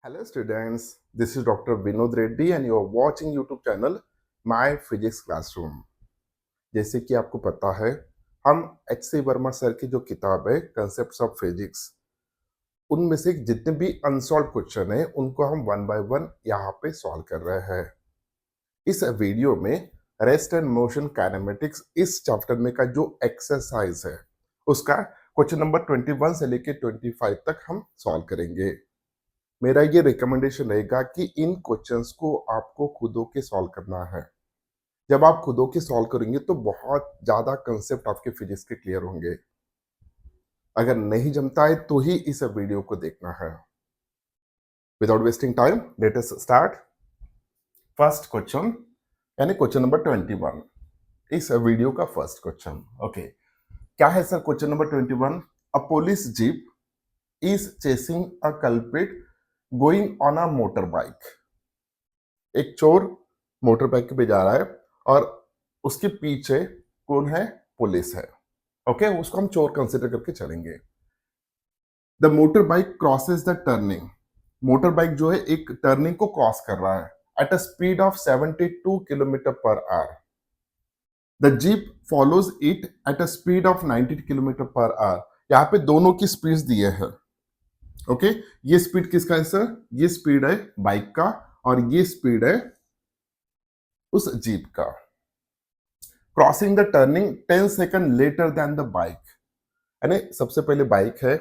Hello students, this is Dr. Vinod Reddy and you are watching YouTube channel My Physics Classroom। जैसे कि आपको पता है, हम एच सी वर्मा सर की जो किताब है कंसेप्ट्स ऑफ फिजिक्स, उनमें से जितने भी अनसॉल्व क्वेश्चन है उनको हम वन बाय वन यहाँ पे सॉल्व कर रहे हैं। इस वीडियो में रेस्ट एंड मोशन काइनेमेटिक्स इस चैप्टर में का जो एक्सरसाइज है उसका क्वेश्चन नंबर 21 से लेके 25 तक हम सॉल्व करेंगे। मेरा ये रिकमेंडेशन रहेगा कि इन क्वेश्चंस को आपको खुद होके सॉल्व करना है। जब आप खुद होके सॉल्व करेंगे तो बहुत ज्यादा कंसेप्ट आपके फिजिक्स के क्लियर होंगे। अगर नहीं जमता है तो ही इस वीडियो को देखना है। Without wasting time let us start. First question यानी क्वेश्चन नंबर 21, इस वीडियो का फर्स्ट क्वेश्चन। ओके, क्या है sir question number 21? A police jeep is chasing a culprit going on a motor bike. एक चोर मोटर बाइक पे जा रहा है और उसके पीछे कौन है? पुलिस है। ओके, उसको हम चोर कंसिडर करके चलेंगे। The motor bike crosses the turning. Motor bike जो है एक टर्निंग को क्रॉस कर रहा है at a speed of 72 kilometre per our. The jeep follows it at a speed of 90 kilometre per our. यहाँ पे दोनों की स्पीड दिए हैं। ओके, ये स्पीड किसका है सर? ये स्पीड है बाइक का और ये स्पीड है उस जीप का। Crossing the turning 10 second later than the bike. यानी सबसे पहले बाइक है,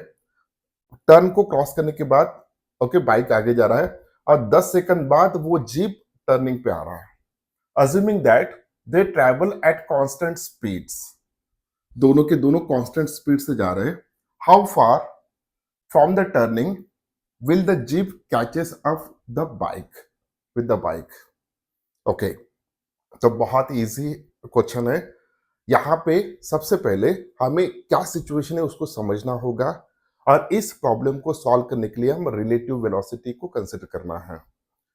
टर्न को क्रॉस करने के बाद ओके बाइक आगे जा रहा है और 10 सेकंड बाद वो जीप टर्निंग पे आ रहा है। Assuming that they travel at constant speeds, दोनों के दोनों कांस्टेंट स्पीड से जा रहे हैं। How far from the turning will the jeep catches up the bike with the bike? Okay, तो बहुत इजी क्वेश्चन है। यहाँ पे सबसे पहले हमें क्या सिचुएशन है उसको समझना होगा और इस प्रॉब्लम को सॉल्व करने के लिए हम रिलेटिव वेलोसिटी को कंसिडर करना है।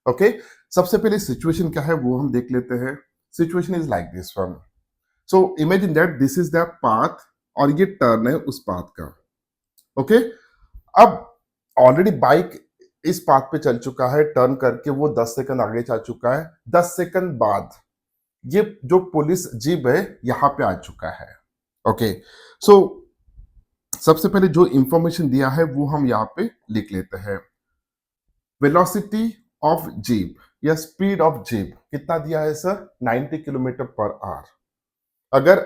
ओके, सबसे पहले सिचुएशन क्या है वो हम देख लेते हैं। Situation is like this one. So imagine that this is the path और ये टर्न है उस पाथ का। ओके, अब ऑलरेडी बाइक इस पाथ पे चल चुका है, टर्न करके वो 10 सेकंड आगे चल चुका है। 10 सेकंड बाद ये जो पुलिस जीप है यहां पे आ चुका है। ओके, सो सबसे पहले जो इंफॉर्मेशन दिया है वो हम यहाँ पे लिख लेते हैं। वेलोसिटी ऑफ जीप या स्पीड ऑफ जीप कितना दिया है सर? 90 kilometre per our. अगर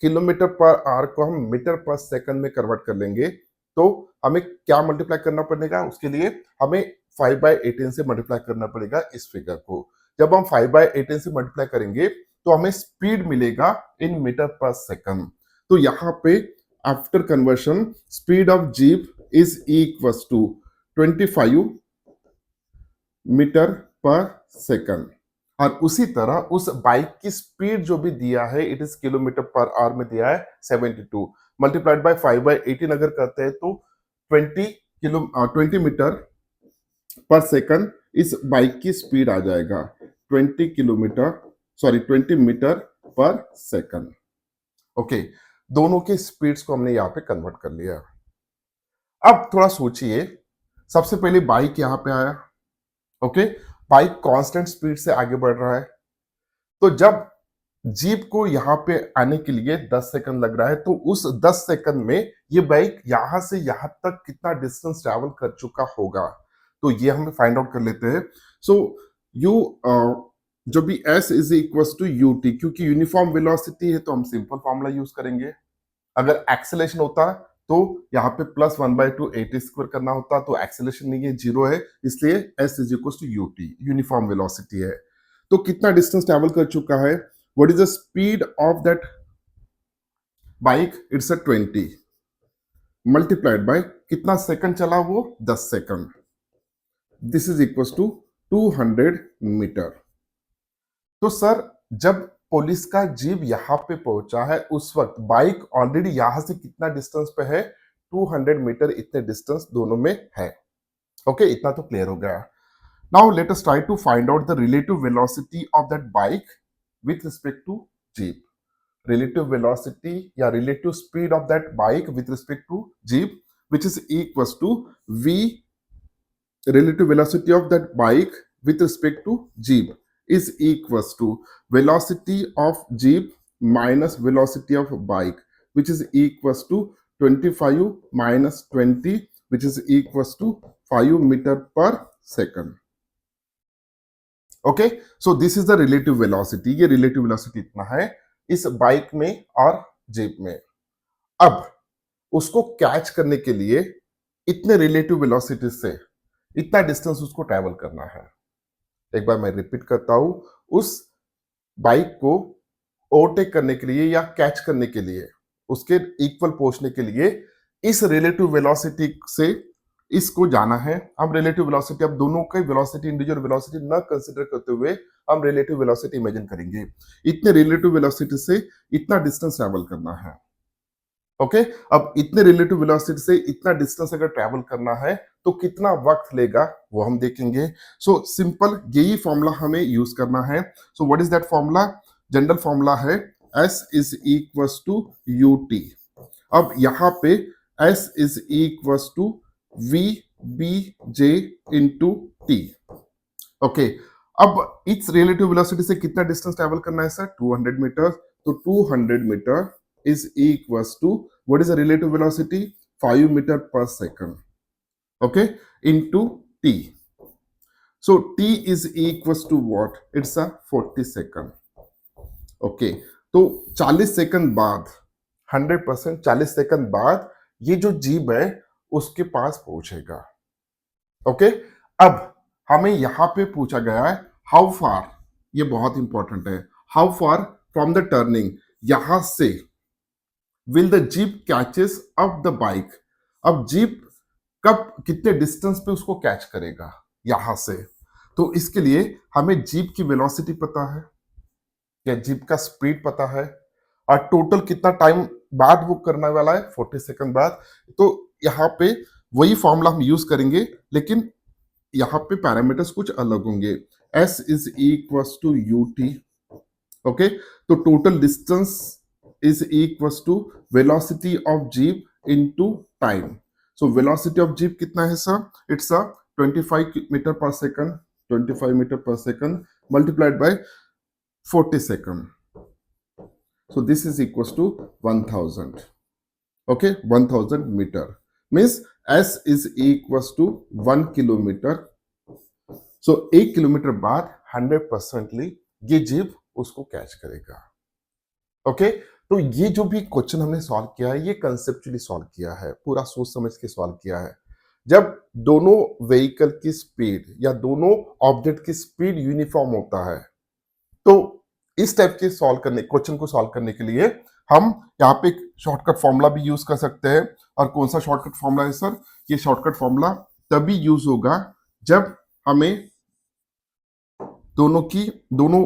किलोमीटर पर आवर को हम मीटर पर सेकंड में कन्वर्ट कर लेंगे तो हमें क्या मल्टीप्लाई करना पड़ेगा? उसके लिए हमें 5/18 से मल्टीप्लाई करना पड़ेगा इस फिगर को। जब हम 5/18 से मल्टीप्लाई करेंगे तो हमें स्पीड मिलेगा इन मीटर पर सेकंड। तो यहाँ पे after conversion speed of jeep is equal to 25 metre per second. और उसी तरह उस बाइक की स्पीड जो भी दिया है it is kilometre per our में दिया है 72 मल्टीप्लाइड बाय 5/18 अगर करते हैं तो 20 मीटर पर सेकंड इस बाइक की स्पीड आ जाएगा। 20 मीटर पर सेकंड। ओके, दोनों की स्पीड्स को हमने यहाँ पे कन्वर्ट कर लिया। अब थोड़ा सोचिए, सबसे पहले बाइक यहाँ पे आया। ओके, बाइक कांस्टेंट स्पीड से आगे बढ़ रहा है। तो जब जीप को यहाँ पे आने के लिए 10 सेकंड लग रहा है तो उस 10 सेकंड में ये बाइक यहां से यहां तक कितना डिस्टेंस ट्रैवल कर चुका होगा, तो ये हम फाइंड आउट कर लेते हैं। सो यू जो भी s is equal to u t, क्योंकि यूनिफॉर्म वेलोसिटी है तो हम सिंपल फॉर्मूला यूज करेंगे। अगर एक्सेलेशन होता तो यहाँ पे +1/2 a² करना होता, तो एक्सेलेशन नहीं है, जीरो है, इसलिए s is equal to u t, uniform velocity है। तो कितना डिस्टेंस ट्रैवल कर चुका है? What is the speed of that bike? It's a 20 multiplied by कितना सेकंड चला वो? 10 second. This is equal to 200 metre. तो सर जब पुलिस का जीप यहाँ पे पहुंचा है उस वक्त बाइक ऑलरेडी यहां से कितना डिस्टेंस पे है? 200 मीटर, इतने डिस्टेंस दोनों में है। ओके, इतना तो क्लियर हो गया। Now let us try to find out the relative velocity of that bike with respect to jeep. relative velocity या relative speed of that bike with respect to jeep which is equals to v relative velocity of that bike with respect to jeep is equals to velocity of jeep minus velocity of bike, which is equals to 25 minus 20, which is equals to 5 meter per second. Okay, so this is the relative velocity. ये relative velocity इतना है इस bike में और jeep में. अब उसको catch करने के लिए इतने रिलेटिव वेलोसिटी से इतना डिस्टेंस उसको ट्रैवल करना है. एक बार मैं रिपीट करता हूं, उस बाइक को ओवरटेक करने के लिए या कैच करने के लिए, उसके इक्वल पहुंचने के लिए इस रिलेटिव वेलोसिटी से इसको जाना है. हम रिलेटिव वेलोसिटी, अब दोनों का वेलोसिटी इंडिविजुअल वेलोसिटी न कंसीडर करते हुए हम रिलेटिव वेलोसिटी इमेजिन करेंगे. इतने रिलेटिव वेलोसिटी से इतना डिस्टेंस ट्रैवल करना है. ओके, अब इतने रिलेटिव वेलोसिटी से इतना डिस्टेंस अगर ट्रैवल करना है तो कितना वक्त लेगा वो हम देखेंगे. सो सिंपल यही फॉर्मूला हमें यूज करना है. So what is that formula? General formula है S is equals to UT. अब यहाँ पे S is equals to VBJ into T. Okay, अब इस रिलेटिव वेलोसिटी से कितना डिस्टेंस ट्रैवल करना है सर? 200 मीटर. तो 200 metre is equals to what is the relative velocity? 5 meter per second. Okay, into T. So T is equals to what? It's a 40 second. Okay, तो 40 second बाद 100% 40 second बाद ये जो jeep है उसके पास पहुंचेगा. ओके, अब हमें यहां पे पूछा गया है हाउ फार. ये बहुत इंपॉर्टेंट है. How far from the turning, यहां से will the jeep catches up the bike. अब जीप कब कितने डिस्टेंस पे उसको कैच करेगा यहां से. तो इसके लिए हमें जीप की वेलोसिटी पता है या जीप का स्पीड पता है और टोटल कितना टाइम बाद वो करने वाला है, 40 सेकंड बाद. तो यहाँ पे वही फॉर्मूला हम यूज करेंगे, लेकिन यहाँ पे पैरामीटर्स कुछ अलग होंगे. S is equals to UT. Okay, तो total distance is equals to velocity of jeep into time. So velocity of jeep कितना है sir? It's a 25 meter per second, 25 meter per second multiplied by 40 second. So this is equals to 1000. Okay, 1000 meter means S is equals to 1 kilometer. So 1 kilometre बाद 100%ली ये jeep उसको catch करेगा. Okay, तो ये जो भी क्वेश्चन हमने solve किया है ये कंसेप्चुअली सॉल्व किया है, पूरा सोच समझ के सॉल्व किया है. जब दोनों व्हीकल की स्पीड या दोनों ऑब्जेक्ट की स्पीड यूनिफॉर्म होता है तो इस टाइप के सॉल्व करने क्वेश्चन को सॉल्व करने के लिए हम यहाँ पे एक शॉर्टकट फॉर्मूला भी यूज कर सकते हैं. और कौन सा शॉर्टकट फॉर्मूला है सर? ये शॉर्टकट फॉर्मूला तभी यूज होगा जब हमें दोनों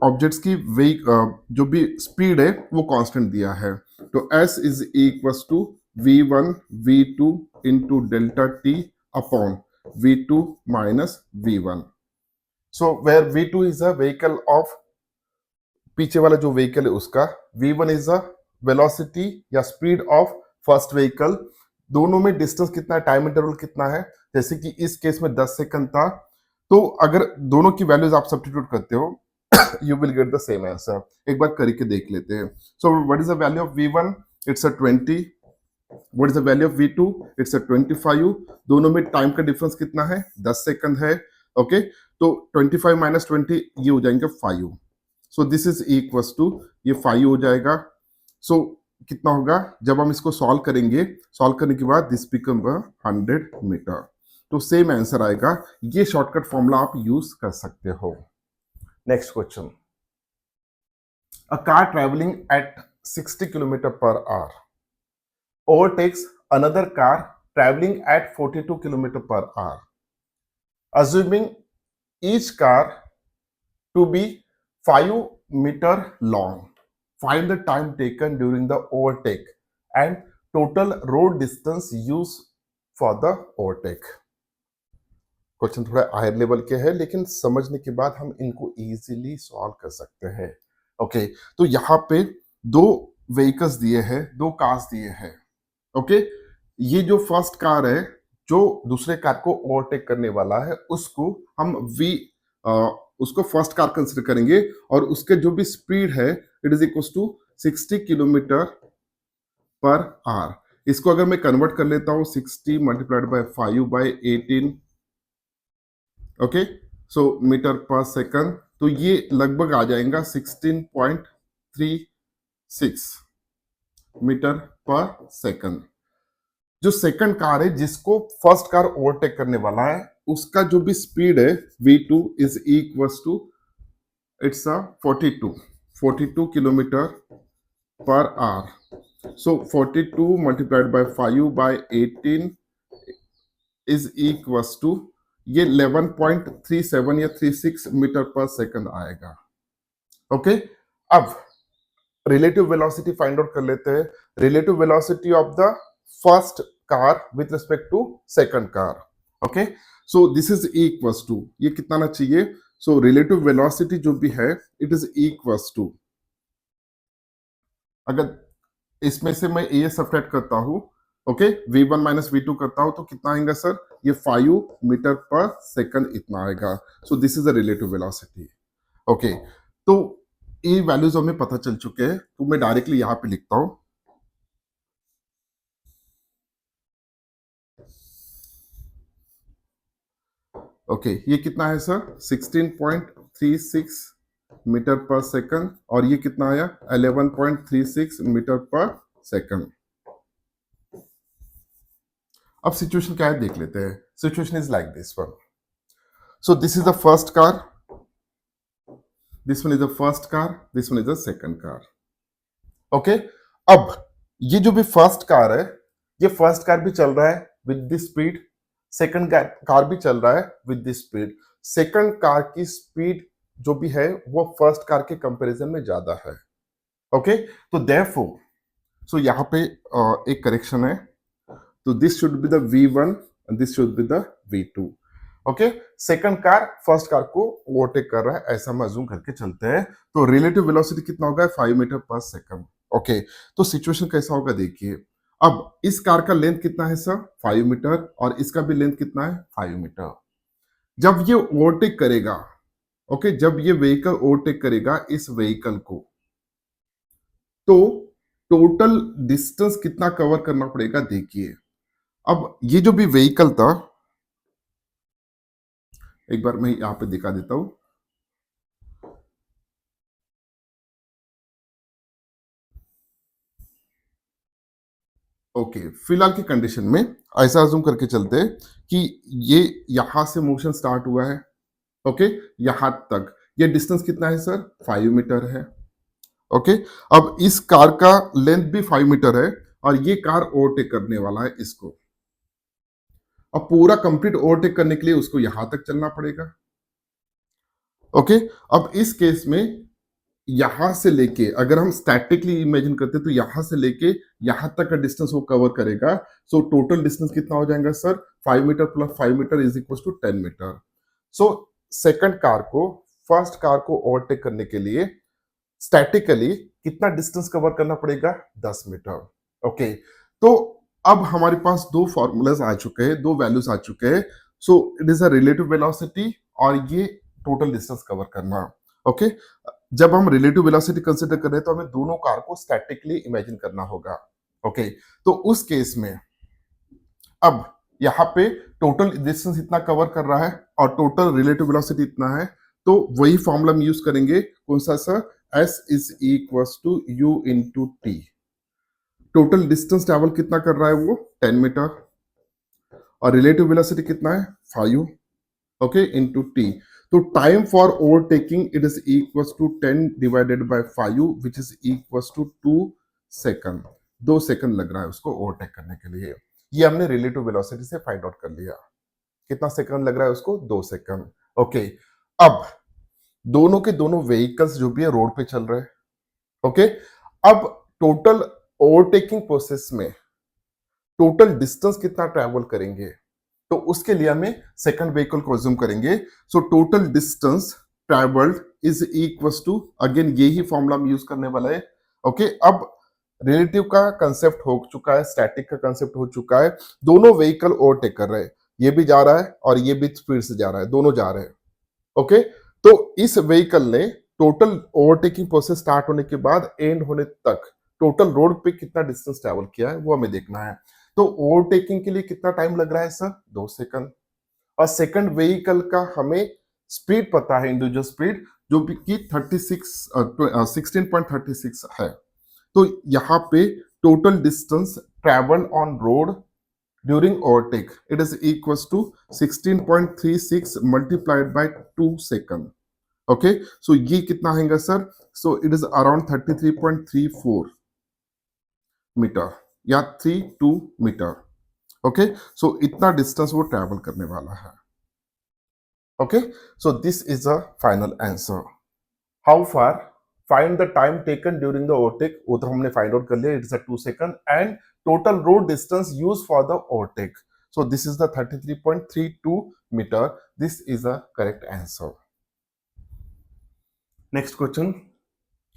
ऑब्जेक्ट्स की जो भी स्पीड है वो कांस्टेंट दिया है. तो S is equals to V1 V2 into delta T upon V2 minus V1. So where V2 is a vehicle of, पीछे वाला जो व्हीकल है उसका, V1 इज अ वेलोसिटी या स्पीड ऑफ फर्स्ट व्हीकल. दोनों में डिस्टेंस कितना है, टाइम इंटरवल कितना है? जैसे कि इस केस में 10 सेकंड था, तो अगर दोनों की वैल्यूज आप सब्स्टिट्यूट करते हो you will get the same answer. एक बार करके देख लेते हैं. सो what is the value of V1? It's a 20. What is the value of V2? It's a 25. दोनों में टाइम का डिफरेंस कितना है? 10 सेकंड है. ओके, तो 25 माइनस 20 ये हो जाएंगे 5. So this is equals to, ये 5 हो जाएगा. सो कितना होगा जब हम इसको सॉल्व करेंगे? सॉल्व करने के बाद दिस बिकम 100 मीटर. तो सेम आंसर आएगा. ये शॉर्टकट फॉर्मूला आप यूज कर सकते हो. Next question. A car travelling at 60 kilometre per our overtakes another car travelling at 42 kilometre per our. Assuming each car to be 5 meter long, find the time taken during the overtake and total road distance used for the overtake. Question थोड़ा higher level के है, लेकिन समझने के बाद हम इनको easily solve कर सकते हैं. ओके, तो यहाँ पे दो व्हीकल्स दिए हैं, दो कार्स दिए हैं. ओके, ये जो फर्स्ट कार है जो दूसरे कार को ओवरटेक करने वाला है उसको हम वी उसको फर्स्ट कार कंसिडर करेंगे और उसके जो भी स्पीड है it is equal to 60 kilometre per hour. इसको अगर मैं कन्वर्ट कर लेता हूं 60 multiplied by 5 by 18, okay, so metre per second, तो ये लगभग आ जाएगा 16.36 मीटर पर सेकंड। जो सेकंड कार है जिसको फर्स्ट कार ओवरटेक करने वाला है उसका जो भी स्पीड है v2 is equals to it's a 42 kilometre per hour. So 42 multiplied by 5 by 18 is equals to ये 11.37 या 36 मीटर पर सेकंड आएगा। ओके, अब रिलेटिव वेलोसिटी फाइंड आउट कर लेते हैं। Relative velocity of the first car with respect to second car. Okay, so this is equals to, ये कितना आना चाहिए? सो रिलेटिव वेलोसिटी जो भी है इट इज इक्वल्स टू, अगर इसमें से मैं ये सब्ट्रैक्ट करता हूं, ओके, v1 माइनस v2 करता हूं तो कितना आएगा सर? ये 5 मीटर पर सेकंड इतना आएगा। सो this is the relative velocity. Okay, तो ये वैल्यूज हमें पता चल चुके हैं, तो मैं डायरेक्टली यहां पे लिखता हूं। ओके, ये कितना है सर? 16.36 मीटर पर सेकंड और ये कितना आया? 11.36 मीटर पर सेकंड। अब सिचुएशन क्या है देख लेते हैं। Situation is like this one. So this is the first car, this one is the first car, this one is the second car. Okay, अब ये जो भी फर्स्ट कार है, ये फर्स्ट कार भी चल रहा है with this speed, second car भी चल रहा है with this speed. Second car की स्पीड जो भी है वो फर्स्ट कार के कंपैरिजन में ज्यादा है। ओके, तो देयरफॉर सो यहाँ पे एक करेक्शन है, तो this should be the v1 and this should be the v2। Okay, second car first car को ओवरटेक कर रहा है, ऐसा हम अज्यूम करके चलते हैं। तो रिलेटिव वेलोसिटी कितना होगा? 5 मीटर पर सेकंड। ओके, तो सिचुएशन कैसा होगा देखिए। अब इस कार का लेंथ कितना है सर? 5 मीटर और इसका भी लेंथ कितना है? 5 मीटर। जब ये ओवरटेक करेगा, ओके, जब ये व्हीकल ओवरटेक करेगा इस व्हीकल को, तो टोटल डिस्टेंस कितना कवर करना पड़ेगा देखिए। अब ये जो भी व्हीकल था, एक बार मैं यहां पे दिखा देता हूं। ओके, फिलहाल की कंडीशन में ऐसा अज्यूम करके चलते हैं कि ये यहां से मोशन स्टार्ट हुआ है, ओके, यहां तक ये डिस्टेंस कितना है सर? 5 मीटर है। ओके, अब इस कार का लेंथ भी 5 मीटर है और ये कार ओवरटेक करने वाला है इसको। अब पूरा कंप्लीट ओवरटेक करने के लिए उसको यहां तक चलना पड़ेगा। ओके, अब इस केस में यहां से लेके अगर हम स्टैटिकली इमेजिन करते तो यहां से लेके यहां तक का डिस्टेंस वो कवर करेगा। सो टोटल डिस्टेंस कितना हो जाएगा sir? 5 metre plus 5 metre is equal to 10 metre. So second car को फर्स्ट कार को ओवरटेक करने के लिए स्टैटिकली कितना डिस्टेंस कवर करना पड़ेगा? 10 मीटर। ओके, तो अब हमारे पास दो फॉर्मूलाज आ चुके हैं, दो वैल्यूज आ चुके हैं। सो it is a relative velocity और ये टोटल डिस्टेंस कवर करना। ओके, जब हम रिलेटिव वेलोसिटी कंसीडर कर रहे हैं तो हमें दोनों कार को स्टैटिकली इमेजिन करना होगा। ओके, तो उस केस में अब यहाँ पे टोटल डिस्टेंस इतना कवर कर रहा है और टोटल रिलेटिव वेलोसिटी इतना है, तो वही फॉर्मूला हम यूज करेंगे। कौन सा sir? S is equals to U into t. Total distance travel कितना कर रहा है वो? 10 मीटर और रिलेटिव वेलोसिटी कितना है? 5, ओके, इंटू टी। तो time for overtaking it is equals to 10 divided by 5 which is equals to 2 second. 2 second लग रहा है उसको ओवरटेक करने के लिए। ये हमने रिलेटिव वेलोसिटी से फाइंड आउट कर लिया। कितना सेकंड लग रहा है उसको? 2 सेकंड। ओके, अब दोनों के दोनों व्हीकल्स जो भी है रोड पे चल रहे हैं। ओके, अब टोटल ओवरटेकिंग प्रोसेस में टोटल डिस्टेंस कितना ट्रेवल करेंगे, तो उसके लिए हमें सेकंड व्हीकल को अज्यूम करेंगे। So total distance travelled is equals to, again यही फॉर्मूला हम यूज करने वाला है। ओके, अब रिलेटिव का कंसेप्ट हो चुका है, स्टैटिक का कंसेप्ट हो चुका है, दोनों व्हीकल ओवरटेक कर रहे हैं, ये भी जा रहा है और ये भी स्पीड से जा रहा है, दोनों जा रहे हैं। ओके, तो इस व्हीकल ने टोटल ओवरटेकिंग प्रोसेस स्टार्ट होने के बाद एंड होने तक टोटल रोड पे कितना डिस्टेंस ट्रेवल किया है वो हमें देखना है। तो ओवरटेकिंग के लिए कितना टाइम लग रहा है सर? 2 सेकंड। और सेकंड व्हीकल का हमें स्पीड पता है, इंडिविजुअल स्पीड, जो कि 16.36 है। तो यहाँ पे total distance travel on road during overtake, it is equals to 16.36 multiplied by 2 second. Okay, so ये कितना आएगा sir? So it is around 33.34 metre या 32 मीटर। ओके, सो इतना डिस्टेंस वो ट्रेवल करने वाला है। Okay, so this is a final answer. How far? Find the time taken during the overtake, वो तो हमने फाइंड आउट कर लिया, it's a 2 second, and total road distance use for the overtake, so this is the 33.32 meter. This is the correct answer. Next question.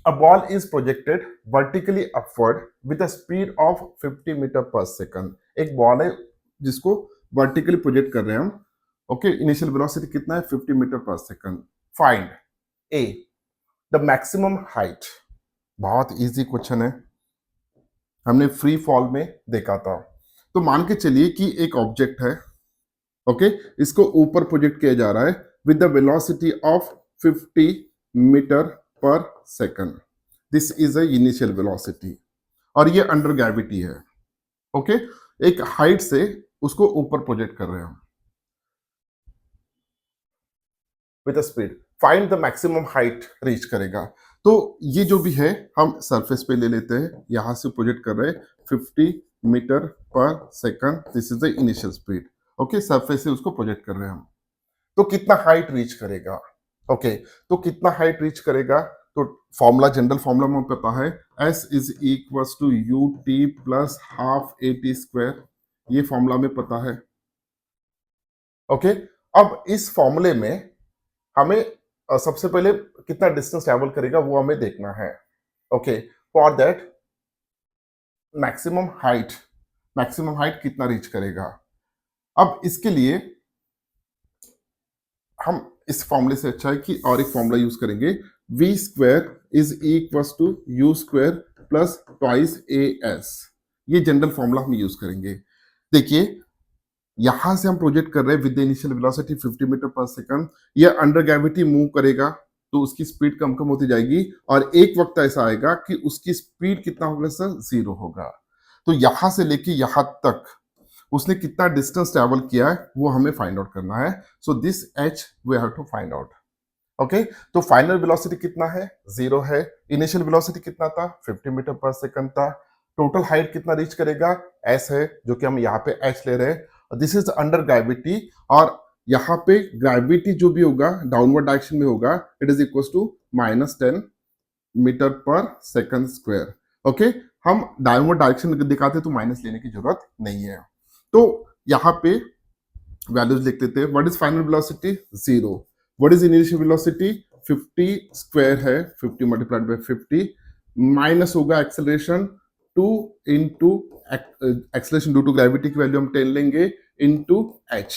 A ball is projected vertically upward with a speed of 50 meter per second. एक ball है जिसको vertically project कर रहे हैं हम। Okay, initial velocity कितना है? 50 metre per second. Find A the maximum height. बहुत इजी क्वेश्चन है, हमने फ्री फॉल में देखा था। तो मान के चलिए कि एक ऑब्जेक्ट है, ओके, इसको ऊपर प्रोजेक्ट किया जा रहा है with the velocity of 50 metre per second. This is a initial velocity और ये अंडर ग्रेविटी है। ओके, एक हाइट से उसको ऊपर प्रोजेक्ट कर रहे हैं हम with speed. Find the maximum height reach करेगा। तो ये जो भी है हम सरफेस पे ले लेते हैं, यहां से प्रोजेक्ट कर रहे हैं 50 metre per second, this is the initial speed. Okay, surface से उसको प्रोजेक्ट कर रहे हैं हम। तो कितना हाइट रीच करेगा? ओके, तो कितना हाइट रीच करेगा? तो फॉर्मूला, जनरल फॉर्मूला में पता है, s is equals to u t plus half a t square, ये फॉर्मूला में पता है। ओके, अब इस फॉर्मूले में हमें सबसे पहले कितना डिस्टेंस ट्रेवल करेगा वो हमें देखना है। Okay, for that maximum height कितना रीच करेगा? अब इसके लिए हम इस फॉर्मूले से अच्छा है कि और एक फॉर्मूला यूज करेंगे, v square is equals to u square plus twice a s. ये जनरल फॉर्मूला हम यूज करेंगे। देखिए, यहां से हम प्रोजेक्ट कर रहे हैं with initial velocity 50 metre per second, ये अंडर ग्रेविटी मूव करेगा तो उसकी स्पीड कम कम होती जाएगी और एक वक्त ऐसा आएगा कि उसकी स्पीड कितना होगा सर? 0 होगा। तो यहां से लेके यहां तक उसने कितना डिस्टेंस ट्रेवल किया है वो हमें फाइंड आउट करना है। So this h we have to find out. Okay, तो फाइनल वेलोसिटी कितना है? 0 है। इनिशियल वेलोसिटी कितना था? 50 मीटर पर सेकंड था। टोटल हाइट कितना रीच करेगा? एस है, जो कि हम यहाँ पे एच ले रहे हैं। दिस इज अंडर ग्रेविटी और यहाँ पे ग्रेविटी जो भी होगा डाउनवर्ड डायरेक्शन में होगा, it is equal to -10 metre per second square. Okay, हम डाउनवर्ड डायरेक्शन दिखाते तो माइनस लेने की जरूरत नहीं है। तो यहाँ पे वैल्यूज लिख लेते हैं। What is final velocity? 0। What is initial velocity? 50 square है, 50 मल्टीप्लाइड बाय 50, माइनस होगा acceleration 2 into acceleration due to gravity की वैल्यू हम 10 लेंगे into h.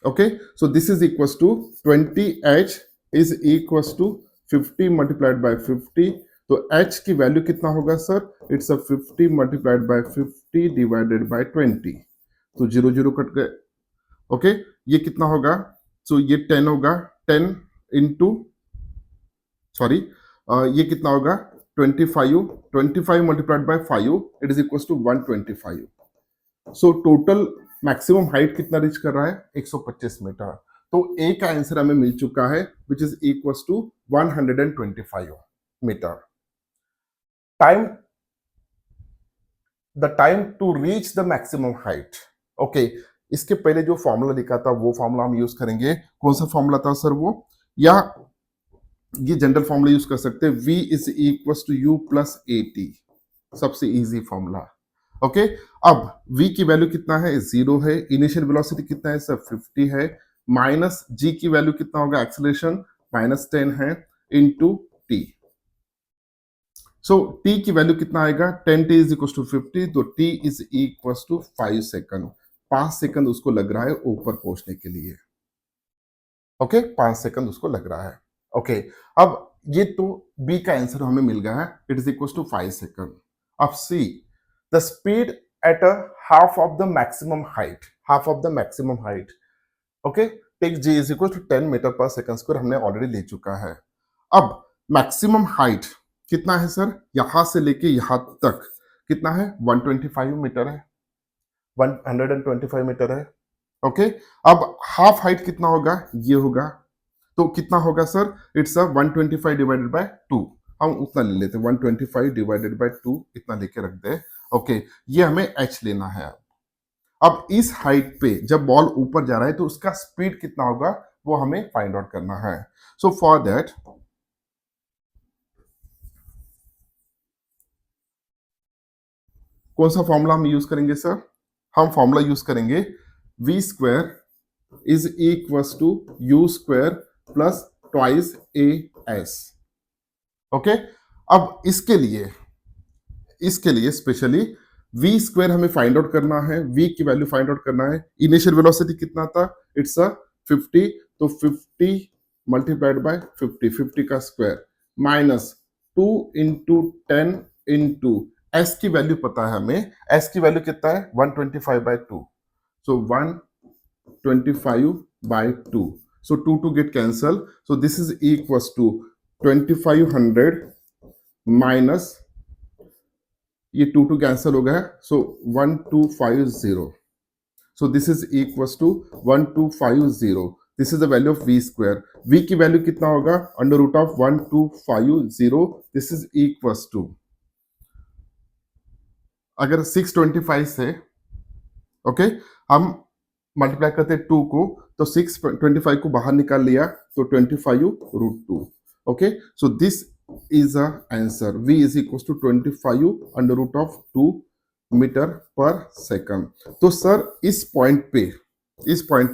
Okay, so this is equal to 20h is equal to 50 multiplied by 50। तो h की value कितना होगा sir? It's a 50 multiplied by 50 divided by 20। तो 0 0 cut गए। Okay, ये कितना होगा? सो ये 10 होगा, 10 इंटू सॉरी, ये कितना होगा? 25 multiplied by 5, it is equal to 125। So total maximum height कितना रीच कर रहा है? 125 मीटर। तो ए का आंसर हमें मिल चुका है which is equal to 125 metre. Time, the time to reach the maximum height. Okay, इसके पहले जो फॉर्मूला लिखा था वो फॉर्मूला हम यूज करेंगे। कौन सा फॉर्मूला था सर वो? या ये जनरल फॉर्मूला यूज कर सकते हैं, v is equal to u plus a t, सबसे इजी फॉर्मूला। ओके, अब v की वैल्यू कितना है? 0 है। इनिशियल वेलोसिटी कितना है सर? 50 है। माइनस g की वैल्यू कितना होगा? एक्सेलरेशन -10 है इंटू t। सो टी की वैल्यू कितना आएगा, 10t इज इक्वल टू 50, तो t is equal to 5 second. 5 second उसको लग रहा है ऊपर पहुंचने के लिए। ओके, 5 सेकंड उसको लग रहा है। ओके, अब ये तो बी का आंसर हमें मिल गया है, it is equal to 5 second. अब see, the speed at a half of the maximum height, half of the maximum height. Okay, take g is equal to 10 metre per second square, हमने already ले चुका है। अब maximum height कितना है sir, यहां से लेके यहां तक कितना है, 125 मीटर है, 125 मीटर है। ओके, अब हाफ हाइट कितना होगा, ये होगा, तो कितना होगा sir, it's a 125 divided by 2। हम उतना ले लेते हैं, 125 डिवाइडेड बाय 2 इतना लेके रख दे। ओके, ये हमें एच लेना है। अब इस हाइट पे जब बॉल ऊपर जा रहा है तो उसका स्पीड कितना होगा वो हमें फाइंड आउट करना है। सो फॉर दैट कौन सा फॉर्मूला हम यूज करेंगे सर, हम फॉर्मूला यूज करेंगे v square is equal to u square plus twice a s. Okay, अब इसके लिए स्पेशली v स्क्वायर हमें फाइंड आउट करना है, v की वैल्यू फाइंड आउट करना है। इनिशियल वेलोसिटी कितना था, इट्स अ 50, तो 50 मल्टीप्लाइड बाय 50, 50 का square minus 2 into 10 into s की वैल्यू पता है हमें, s की वैल्यू कितना है 125 bye 2, so 125 bye 2, so 2 get cancel, so this is equals to 2500 minus ये 2 कैंसिल हो गया, so 1250, so this is equal to 1250, this is the value of v square. v की वैल्यू कितना होगा, under root of 1250, this is equal to, अगर 625 से okay हम multiply करते 2 को, तो 625 को बाहर निकाल लिया तो 25 root 2। Okay, so this is a answer, v is equals to 25 under root of 2 metre per second. तो सर इस पॉइंट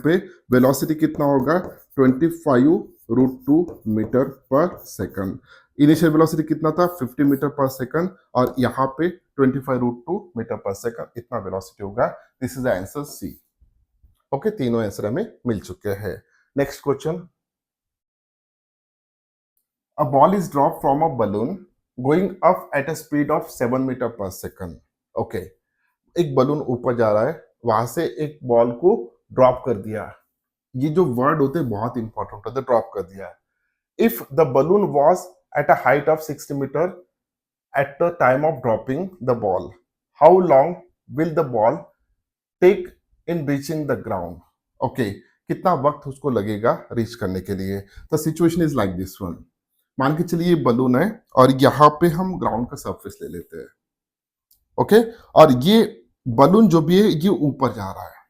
पे वेलोसिटी कितना होगा, 25 root 2 metre per second. Initial velocity कितना था, 50 मीटर पर सेकंड, और यहाँ पे 25 रूट 2 मीटर पर सेकंड, इतना वेलोसिटी होगा। This is the answer C. Okay, तीनों आंसर हमें मिल चुके हैं। Next question, a ball is dropped from a balloon going up at a speed of 7 metre per second. Okay, एक balloon ऊपर जा रहा है, वहां से एक बॉल को ड्रॉप कर दिया। ये जो वर्ड होते हैं बहुत इंपॉर्टेंट होते हैं, ड्रॉप कर दिया। If the balloon was at a height of 60 metre at the time of dropping the ball, how long will the ball take in reaching the ground. Okay, कितना वक्त उसको लगेगा रीच करने के लिए। The situation is like this one, मान के चलिए ये बलून है और यहाँ पे हम ग्राउंड का सरफेस ले लेते हैं। ओके, और ये बलून जो भी है ये ऊपर जा रहा है।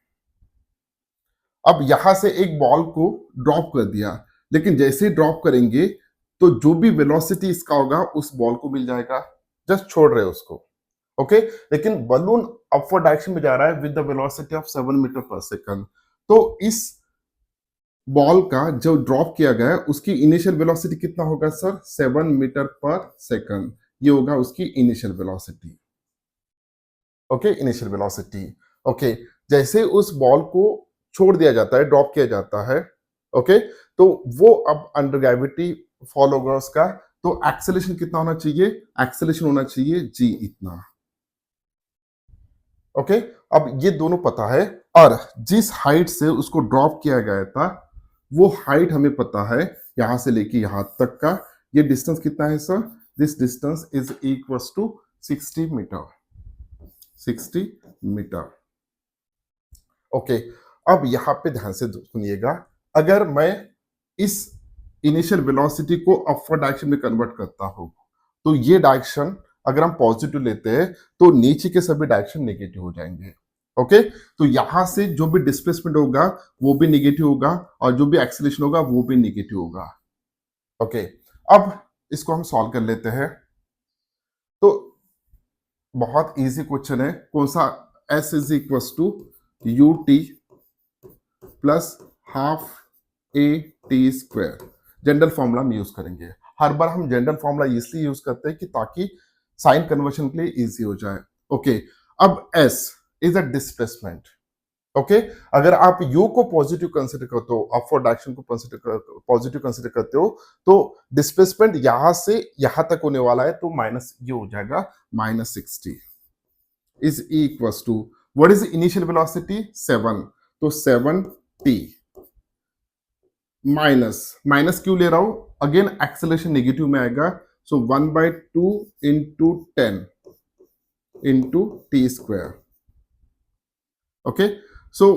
अब यहां से एक बॉल को ड्रॉप कर दिया, लेकिन जैसे ही ड्रॉप करेंगे तो जो भी वेलोसिटी इसका होगा उस बॉल को मिल जाएगा, जस्ट छोड़ रहे हैं उसको। ओके, लेकिन बलून अपवर्ड डायरेक्शन में जा रहा है with the velocity of 7 metre per second. तो इस बॉल का जो ड्रॉप किया गया है उसकी इनिशियल वेलोसिटी कितना होगा सर, 7 मीटर पर सेकंड, ये होगा उसकी initial velocity. Okay, initial velocity. Okay, जैसे उस बॉल को छोड़ दिया जाता है, ड्रॉप किया जाता है, ओके, तो वो अब अंडर ग्रेविटी फॉल होगा उसका, तो एक्सेलेरेशन कितना होना चाहिए, एक्सेलेरेशन होना चाहिए जी इतना। ओके, अब ये दोनों पता है, और जिस हाइट से उसको ड्रॉप किया गया था वो हाइट हमें पता है, यहां से लेके यहां तक का ये डिस्टेंस कितना है sir, this distance is equal to 60 metre, 60 metre. Okay, अब यहां पे ध्यान से सुनिएगा, अगर मैं इस इनिशियल वेलोसिटी को अपवर्ड डायरेक्शन में कन्वर्ट करता हूं, तो ये डायरेक्शन अगर हम पॉजिटिव लेते हैं तो नीचे के सभी डायरेक्शन नेगेटिव हो जाएंगे। ओके, तो यहां से जो भी डिस्प्लेसमेंट होगा वो भी नेगेटिव होगा, और जो भी एक्सेलरेशन होगा वो भी नेगेटिव होगा। ओके, अब इसको हम सॉल्व कर लेते हैं। तो बहुत इजी क्वेश्चन है, कौन सा, s is equal to u t plus half a t square, general formula हम यूज करेंगे। हर बार हम जनरल फॉर्मूला इसलिए यूज करते हैं कि ताकि साइन कन्वर्शन के लिए इजी हो जाए। ओके, अब S is a displacement. Okay, अगर आप यू को पॉजिटिव कंसिडर करते हो, अपवर्ड डायरेक्शन को पॉजिटिव कंसिडर करते हो, तो डिस्प्लेसमेंट यहां से यहां तक होने वाला है, तो माइनस ये हो जाएगा -60 is equals to what is initial velocity 7, तो 7t माइनस माइनस क्यों ले रहा हूं, अगेन एक्सेलरेशन नेगेटिव में आएगा, सो 1/2 into 10 into T square. Okay, so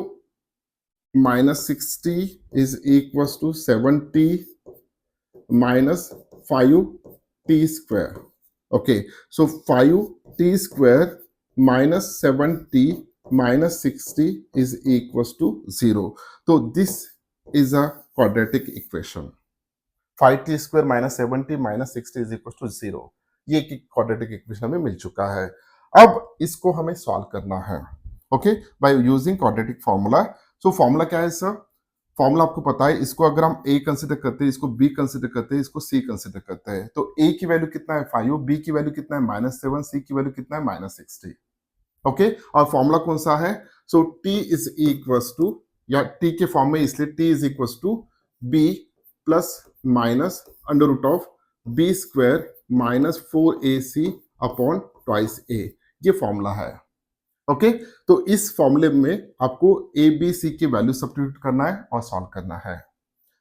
-60 is equals to 7t minus 5t square. Okay, so 5t square minus 7t minus 60 is equals to 0. So this is a quadratic equation. 5t square minus 7t minus 60 is equals to 0. ये एक quadratic equation हमें मिल चुका है। अब इसको हमें solve करना है, okay, by using quadratic formula. So formula क्या है सर? फॉर्मूला आपको पता है, इसको अगर हम a कंसिडर करते हैं, इसको b कंसिडर करते हैं, इसको c कंसिडर करते हैं, तो a की वैल्यू कितना है 5, b की वैल्यू कितना है -7, c की वैल्यू कितना है -60। ओके, और फॉर्मूला कौन सा है? So t is equals to, या t के फॉर्म में इसलिए t is equals to b plus minus under root of b square minus 4ac upon twice a, ये फॉर्मूला है। ओके, तो इस फॉर्मूले में आपको a b c की वैल्यू सब्स्टिट्यूट करना है और सॉल्व करना है।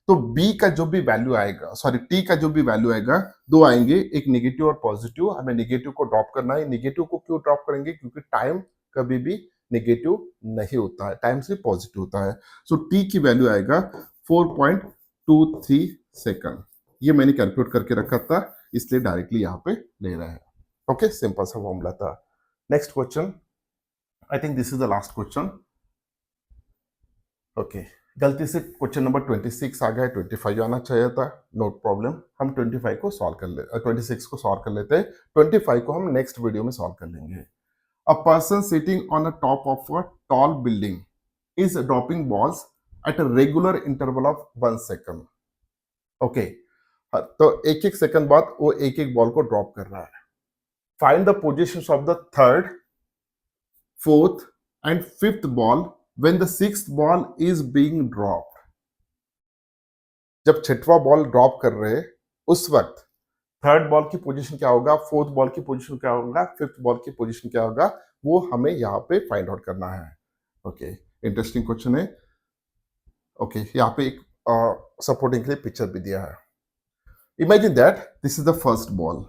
तो b का जो भी वैल्यू आएगा, सॉरी t का जो भी वैल्यू आएगा, दो आएंगे, एक नेगेटिव और पॉजिटिव। हमें नेगेटिव को ड्रॉप करना है। नेगेटिव को क्यों ड्रॉप करेंगे? क्योंकि टाइम कभी भी नेगेटिव नहीं होता है, टाइम सिर्फ पॉजिटिव होता है। सो t की वैल्यू आएगा 4.23 सेकंड। ये मैंने कैलकुलेट करके रखा था, इसलिए डायरेक्टली यहाँ पे ले रहे हैं। ओके, सिंपल सा फॉर्मूला था। Next question, I think this is the last question. Okay, गलती से क्वेश्चन नंबर 26 आ गया, 25 आना चाहिए था, नो प्रॉब्लम। हम 25 को सॉल्व कर ले 26 को सॉल्व कर लेते हैं, 25 को हम नेक्स्ट वीडियो में सॉल्व कर लेंगे। A person sitting on a top of a tall building is dropping balls at a regular interval of 1 second. Okay, तो एक एक सेकंड बाद वो एक एक बॉल को ड्रॉप कर रहा है। Find the positions of the third, fourth and fifth ball when the sixth ball is being dropped। जब छठवां बॉल ड्रॉप कर रहे उस वक्त थर्ड बॉल की पोजीशन क्या होगा, फोर्थ बॉल की पोजीशन क्या होगा, फिफ्थ बॉल की पोजीशन क्या होगा, वो हमें यहाँ पे फाइंड आउट करना है। ओके, इंटरेस्टिंग क्वेश्चन है। ओके, यहाँ पे एक सपोर्टिंग के लिए पिक्चर भी दिया है। Imagine that this is the first ball,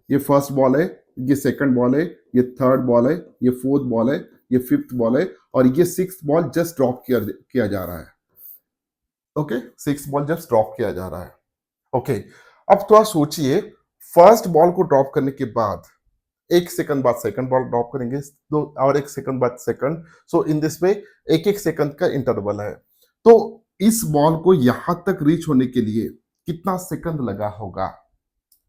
ये फर्स्ट बॉल है, ये सेकंड बॉल है, ये थर्ड बॉल है, ये फोर्थ बॉल है, ये फिफ्थ बॉल है, और ये सिक्स्थ बॉल जस्ट ड्रॉप किया जा रहा है। Okay, sixth ball just drop किया जा रहा है। ओके, अब थोड़ा सोचिए, फर्स्ट बॉल को ड्रॉप करने के बाद एक सेकंड बाद सेकंड बॉल ड्रॉप करेंगे, दो और एक सेकंड बाद second, so in this way एक एक सेकंड का इंटरवल है। तो इस बॉल को यहां तक रीच होने के लिए कितना सेकंड लगा होगा?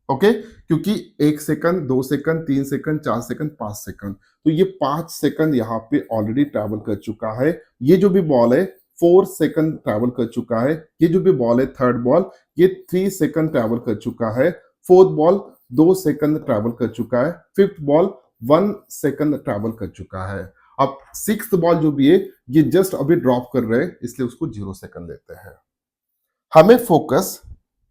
ओके, क्योंकि 1 second, 2 second, 3 second, 4 second, 5 second, तो ये 5 सेकंड यहाँ पे ऑलरेडी ट्रैवल कर चुका है। ये जो भी बॉल है 4 सेकंड ट्रैवल कर चुका है। ये जो भी बॉल है थर्ड बॉल, ये 3 सेकंड ट्रैवल कर चुका है। फोर्थ बॉल 2 सेकंड ट्रैवल कर चुका है। फिफ्थ बॉल 1 सेकंड ट्रैवल कर चुका है। अब सिक्स्थ बॉल जो भी है ये जस्ट अभी ड्रॉप कर रहे हैं, इसलिए उसको 0 सेकंड लेते हैं। हमें फोकस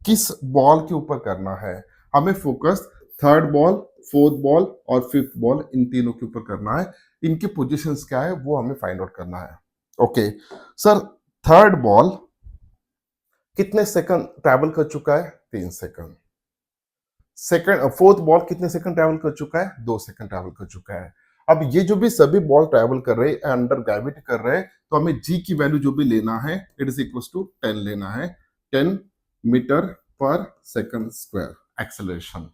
किस बॉल के ऊपर करना है? हमें focus third ball, fourth ball और फिफ्थ बॉल, इन तीनों के ऊपर करना है। इनकी पोजीशंस क्या है वो हमें फाइंड आउट करना है। ओके सर, थर्ड बॉल कितने सेकंड ट्रैवल कर चुका है? 3 सेकंड। सेकंड फोर्थ बॉल कितने सेकंड ट्रैवल कर चुका है? 2 सेकंड ट्रैवल कर चुका है। अब ये जो भी सभी बॉल ट्रैवल कर रहे हैं अंडर ग्रेविटी कर रहे हैं, तो हमें जी की वैल्यू जो भी लेना है इट इज इक्वल टू 10 लेना है, 10 metre per second square acceleration.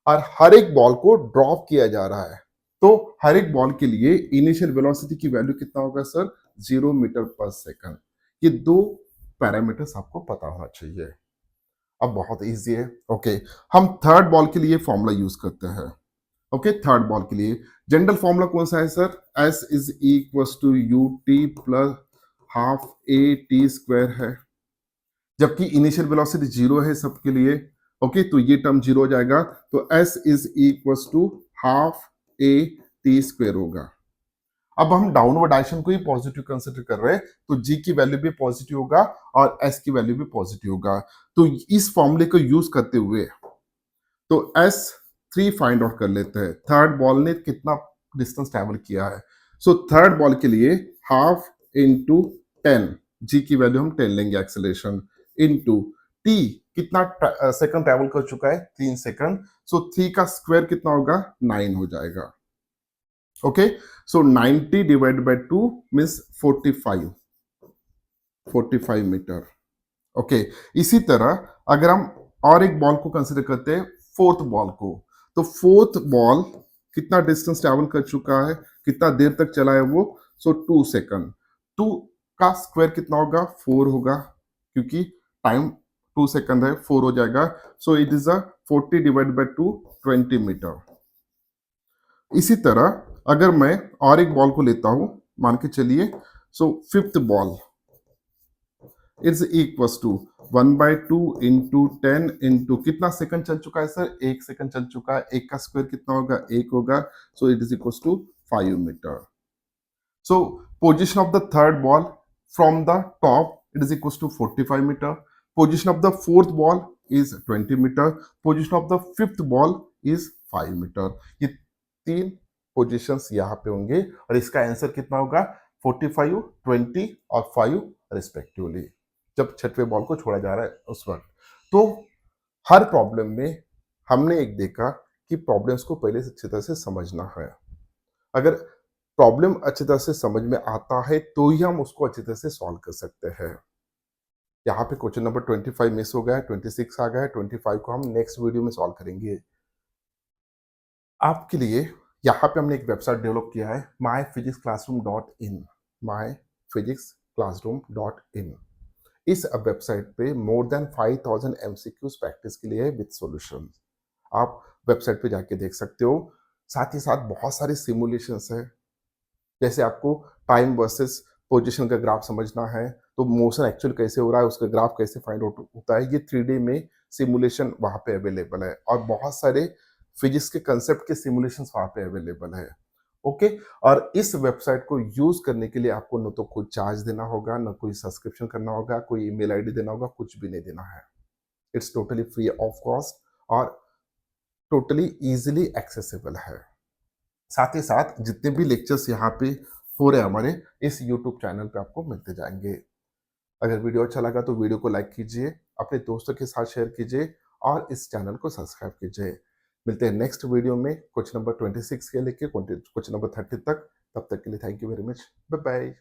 और हर एक बॉल को ड्रॉप किया जा रहा है, तो हर एक बॉल के लिए इनिशियल वेलोसिटी की वैल्यू कितना होगा सर? 0 metre per second. ये दो पैरामीटर्स आपको पता होना चाहिए। अब बहुत इजी है। ओके, हम थर्ड बॉल के लिए फॉर्मूला यूज करते हैं। ओके, थर्ड बॉल के लिए जनरल फॉर्मूला कौन सा है sir? S is equal to ut plus half a t square है, जबकि इनिशियल वेलोसिटी 0 है सबके लिए। ओके, तो ये टर्म जीरो हो जाएगा, तो s is equal to half a t square होगा। अब हम डाउनवर्ड डायरेक्शन को ही पॉजिटिव कंसिडर कर रहे हैं, तो जी की वैल्यू भी पॉजिटिव होगा और एस की वैल्यू भी पॉजिटिव होगा। तो इस फॉर्मूले को यूज करते हुए तो एस थ्री फाइंड आउट कर लेते हैं, थर्ड बॉल ने कितना डिस्टेंस ट्रेवल किया है। सो थर्ड बॉल के लिए हाफ इंटू 10, जी की वैल्यू हम 10 लेंगे एक्सेलरेशन, इंटू टी कितना सेकंड ट्रेवल कर चुका है, 3 सेकंड, सो 3 का स्क्वायर कितना होगा, 9 हो जाएगा। Okay, so 90 divide by 2 means 45 metre. Okay, इसी तरह अगर हम और एक बॉल को कंसिडर करते हैं, फोर्थ बॉल को, तो फोर्थ बॉल कितना डिस्टेंस ट्रैवल कर चुका है, कितना देर तक चला है वो, सो 2 सेकंड, 2 का स्क्वायर कितना होगा, 4 होगा, क्योंकि टाइम 2 सेकंड है, 4 हो जाएगा। So it is a 40 divide by 2, 20 metre. इसी तरह अगर मैं और एक बॉल को लेता हूं, मान के चलिए, so fifth ball is equal to 1/2 into 10 into कितना सेकंड चल चुका है सर, 1 सेकंड चल चुका है, 1 का स्क्वायर कितना होगा, 1 होगा, so it is equal to 5 metre. So position of the third ball from the top it is equal to 45 metre, position of the fourth ball is 20 metre, position of the fifth ball is 5 metre. ये तीन positions यहाँ पे होंगे और इसका answer कितना होगा, 45, 20 और 5 रिस्पेक्टिवली, जब छठवें बॉल को छोड़ा जा रहा है उस वक्त। तो हर प्रॉब्लम में हमने एक देखा कि प्रॉब्लम्स को पहले से अच्छी तरह से समझना है। अगर प्रॉब्लम अच्छी तरह से समझ में आता है तो ही हम उसको अच्छी तरह से सॉल्व कर सकते हैं। यहाँ पे क्वेश्चन नंबर 25 मिस हो गया है, 26 आ गया है, 25 को हम नेक्स्ट वीडियो में सॉल्व करेंगे। आपके लिए यहाँ पे हमने एक वेबसाइट डेवलप किया है, myphysicsclassroom.in, myphysicsclassroom.in। इस वेबसाइट पे मोर देन 5000 एमसीक्यूज प्रैक्टिस के लिए है विद सॉल्यूशन। आप वेबसाइट पे जाके देख सकते हो। साथ ही साथ बहुत सारे सिमुलेशंस है, जैसे आपको टाइम वर्सेस पोजीशन का ग्राफ समझना है तो मोशन एक्चुअल कैसे हो रहा है, उसका ग्राफ कैसे फाइंड आउट होता है, ये 3D में सिमुलेशन वहाँ पे अवेलेबल है और बहुत सारे फिजिक्स के कंसेप्ट के सिमुलेशंस वहाँ पे अवेलेबल है। ओके, और इस वेबसाइट को यूज करने के लिए आपको न तो कोई चार्ज देना होगा, न कोई सब्सक्रिप्शन करना होगा, कोई ईमेल आईडी देना होगा, कुछ भी नहीं देना है। It's totally free of cost और टोटली इजीली एक्सेसिबल है। साथ ही साथ जितने भी लेक्चर्स यहाँ पे हो रहे हैं हमारे इस यूट्यूब चैनल पे आपको मिलते जाएंगे। अगर वीडियो अच्छा लगा तो वीडियो को लाइक कीजिए, अपने दोस्तों के साथ शेयर कीजिए और इस चैनल को सब्सक्राइब कीजिए। मिलते हैं नेक्स्ट वीडियो में क्वेश्चन नंबर 26 के लेके क्वेश्चन नंबर 30 तक। तब तक के लिए thank you very much, bye bye.